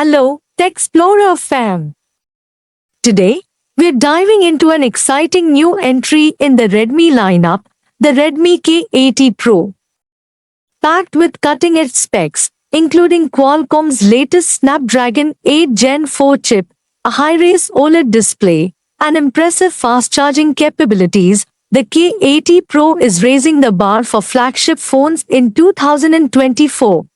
Hello, Xplorer fam. Today, we're diving into an exciting new entry in the Redmi lineup, the Redmi K80 Pro. Packed with cutting-edge specs, including Qualcomm's latest Snapdragon 8 Gen 4 chip, a high-res OLED display, and impressive fast-charging capabilities, the K80 Pro is raising the bar for flagship phones in 2024.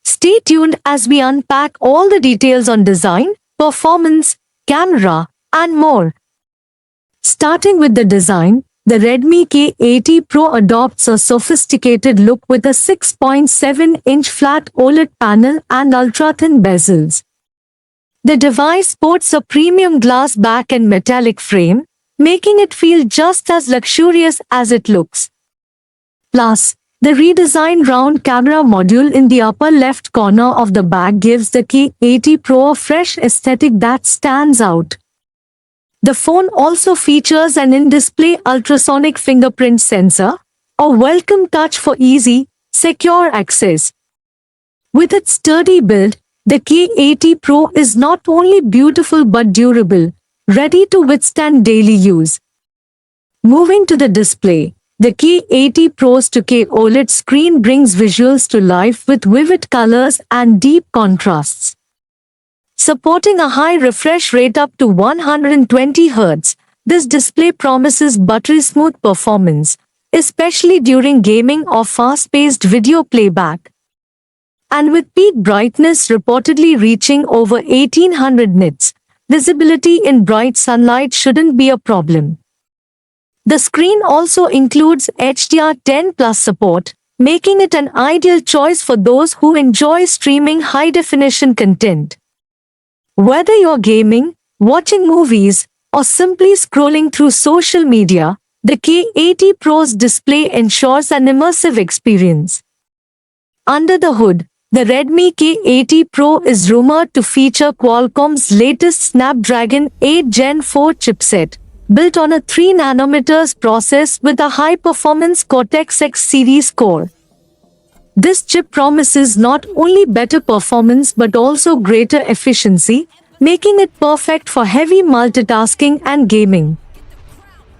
Stay tuned as we unpack all the details on design, performance, camera, and more. Starting with the design, the Redmi K80 Pro adopts a sophisticated look with a 6.7-inch flat OLED panel and ultra-thin bezels. The device sports a premium glass back and metallic frame, making it feel just as luxurious as it looks. Plus, the redesigned round camera module in the upper left corner of the back gives the K80 Pro a fresh aesthetic that stands out. The phone also features an in-display ultrasonic fingerprint sensor, a welcome touch for easy, secure access. With its sturdy build, the K80 Pro is not only beautiful but durable, ready to withstand daily use. Moving to the display, the K80 Pro's 2K OLED screen brings visuals to life with vivid colors and deep contrasts. Supporting a high refresh rate up to 120 Hz, this display promises buttery smooth performance, especially during gaming or fast-paced video playback. And with peak brightness reportedly reaching over 1800 nits, visibility in bright sunlight shouldn't be a problem. The screen also includes HDR10+ support, making it an ideal choice for those who enjoy streaming high-definition content. Whether you're gaming, watching movies, or simply scrolling through social media, the K80 Pro's display ensures an immersive experience. Under the hood, the Redmi K80 Pro is rumored to feature Qualcomm's latest Snapdragon 8 Gen 4 chipset, built on a 3nm process with a high-performance Cortex-X series core. This chip promises not only better performance but also greater efficiency, making it perfect for heavy multitasking and gaming.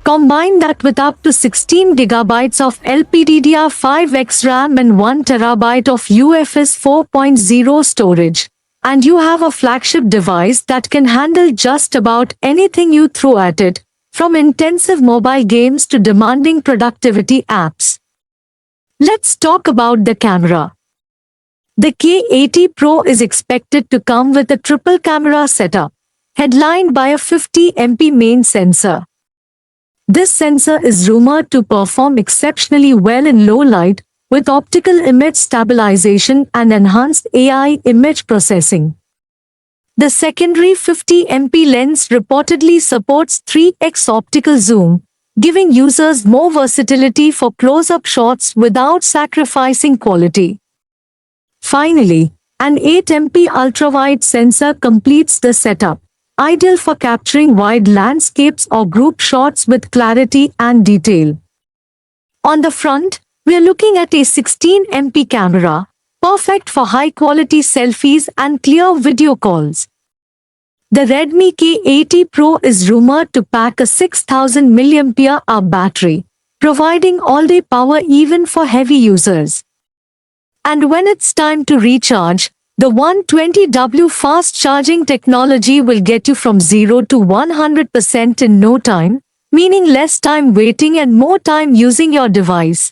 Combine that with up to 16 GB of LPDDR5X RAM and 1 TB of UFS 4.0 storage, and you have a flagship device that can handle just about anything you throw at it, from intensive mobile games to demanding productivity apps. Let's talk about the camera. The K80 Pro is expected to come with a triple camera setup, headlined by a 50MP main sensor. This sensor is rumored to perform exceptionally well in low light, with optical image stabilization and enhanced AI image processing. The secondary 50MP lens reportedly supports 3x optical zoom, giving users more versatility for close-up shots without sacrificing quality. Finally, an 8MP ultrawide sensor completes the setup, ideal for capturing wide landscapes or group shots with clarity and detail. On the front, we are looking at a 16MP camera, perfect for high-quality selfies and clear video calls. The Redmi K80 Pro is rumored to pack a 6000 mAh battery, providing all-day power even for heavy users. And when it's time to recharge, the 120W fast charging technology will get you from 0 to 100% in no time, meaning less time waiting and more time using your device.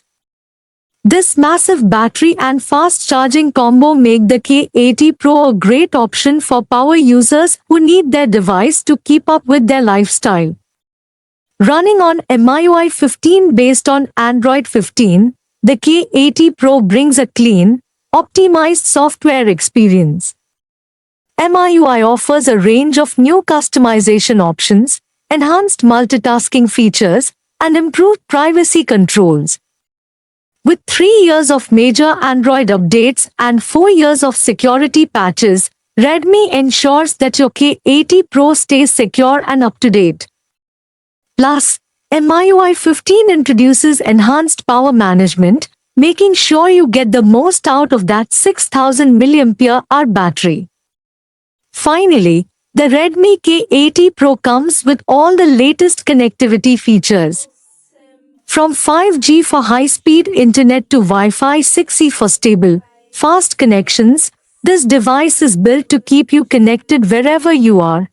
This massive battery and fast charging combo make the K80 Pro a great option for power users who need their device to keep up with their lifestyle. Running on MIUI 15 based on Android 15, the K80 Pro brings a clean, optimized software experience. MIUI offers a range of new customization options, enhanced multitasking features, and improved privacy controls. With 3 years of major Android updates and 4 years of security patches, Redmi ensures that your K80 Pro stays secure and up-to-date. Plus, MIUI 15 introduces enhanced power management, making sure you get the most out of that 6000 mAh battery. Finally, the Redmi K80 Pro comes with all the latest connectivity features. From 5G for high-speed internet to Wi-Fi 6E for stable, fast connections, this device is built to keep you connected wherever you are.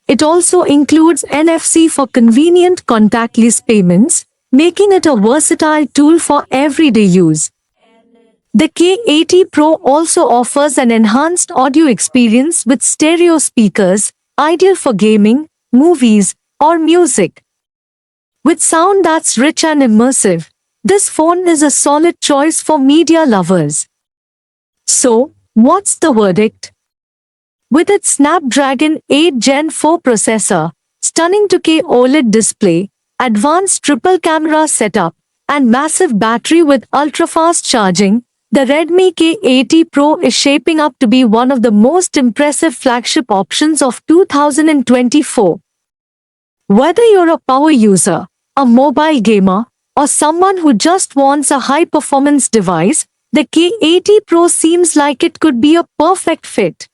It also includes NFC for convenient contactless payments, making it a versatile tool for everyday use. The K80 Pro also offers an enhanced audio experience with stereo speakers, ideal for gaming, movies, or music. With sound that's rich and immersive, this phone is a solid choice for media lovers. So, what's the verdict? With its Snapdragon 8 Gen 4 processor, stunning 2K OLED display, advanced triple camera setup, and massive battery with ultra-fast charging, the Redmi K80 Pro is shaping up to be one of the most impressive flagship options of 2024. Whether you're a power user, a mobile gamer, or someone who just wants a high-performance device, the K80 Pro seems like it could be a perfect fit.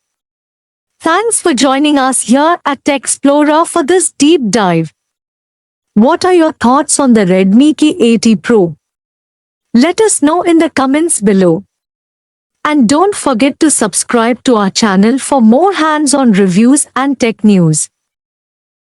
Thanks for joining us here at Xplorer for this deep dive. What are your thoughts on the Redmi K80 Pro? Let us know in the comments below. And don't forget to subscribe to our channel for more hands-on reviews and tech news.